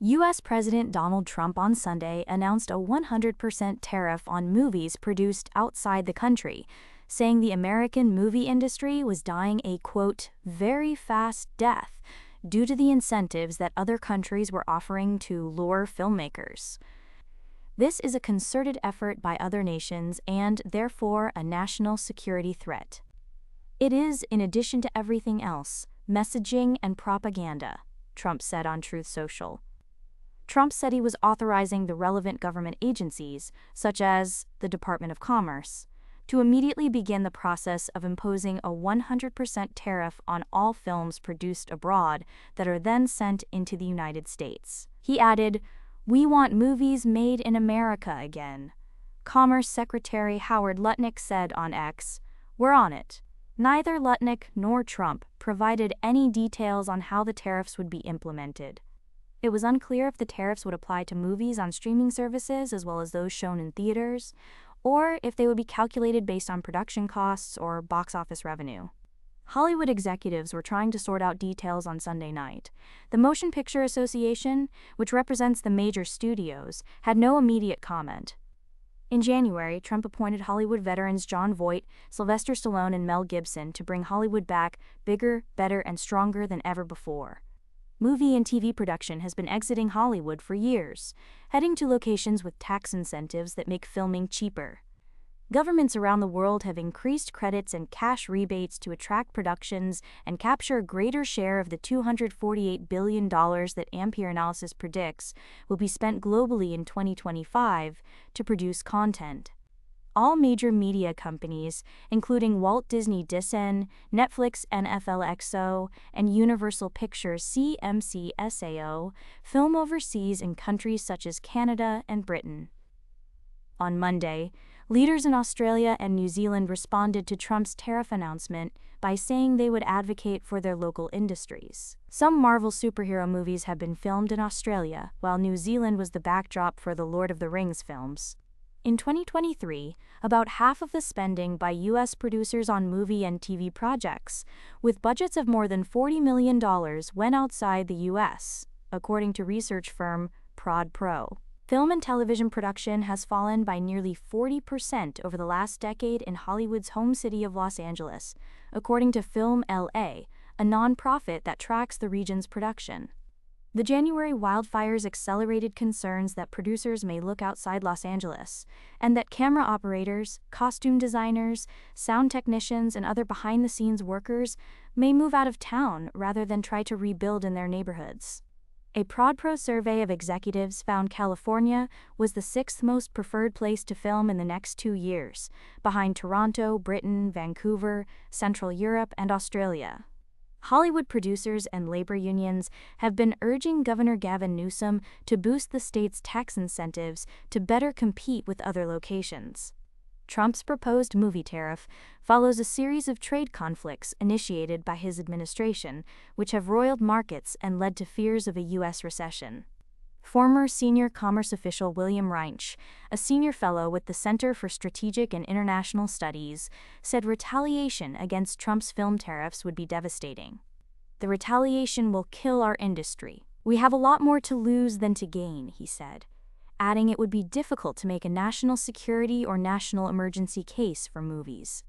U.S. President Donald Trump on Sunday announced a 100% tariff on movies produced outside the country, saying the American movie industry was dying a, quote, very fast death due to the incentives that other countries were offering to lure filmmakers. This is a concerted effort by other nations and, therefore, a national security threat. It is, in addition to everything else, messaging and propaganda, Trump said on Truth Social. Trump said he was authorizing the relevant government agencies, such as the Department of Commerce, to immediately begin the process of imposing a 100% tariff on all films produced abroad that are then sent into the United States. He added, "We want movies made in America again." Commerce Secretary Howard Lutnick said on X, "We're on it." Neither Lutnick nor Trump provided any details on how the tariffs would be implemented. It was unclear if the tariffs would apply to movies on streaming services as well as those shown in theaters, or if they would be calculated based on production costs or box office revenue. Hollywood executives were trying to sort out details on Sunday night. The Motion Picture Association, which represents the major studios, had no immediate comment. In January, Trump appointed Hollywood veterans Jon Voight, Sylvester Stallone, and Mel Gibson to bring Hollywood back bigger, better, and stronger than ever before. Movie and TV production has been exiting Hollywood for years, heading to locations with tax incentives that make filming cheaper. Governments around the world have increased credits and cash rebates to attract productions and capture a greater share of the $248 billion that Ampere Analysis predicts will be spent globally in 2025 to produce content. All major media companies, including Walt Disney Disney, Netflix NFLXO, and Universal Pictures CMC SAO, film overseas in countries such as Canada and Britain. On Monday, leaders in Australia and New Zealand responded to Trump's tariff announcement by saying they would advocate for their local industries. Some Marvel superhero movies have been filmed in Australia, while New Zealand was the backdrop for the Lord of the Rings films. In 2023, about half of the spending by U.S. producers on movie and TV projects, with budgets of more than $40 million, went outside the U.S., according to research firm Prod Pro. Film and television production has fallen by nearly 40% over the last decade in Hollywood's home city of Los Angeles, according to Film LA, a nonprofit that tracks the region's production. The January wildfires accelerated concerns that producers may look outside Los Angeles, and that camera operators, costume designers, sound technicians, and other behind-the-scenes workers may move out of town rather than try to rebuild in their neighborhoods. A ProdPro survey of executives found California was the sixth most preferred place to film in the next 2 years, behind Toronto, Britain, Vancouver, Central Europe, and Australia. Hollywood producers and labor unions have been urging Governor Gavin Newsom to boost the state's tax incentives to better compete with other locations. Trump's proposed movie tariff follows a series of trade conflicts initiated by his administration, which have roiled markets and led to fears of a U.S. recession. Former senior commerce official William Reinsch, a senior fellow with the Center for Strategic and International Studies, said retaliation against Trump's film tariffs would be devastating. "The retaliation will kill our industry. We have a lot more to lose than to gain," he said, adding it would be difficult to make a national security or national emergency case for movies.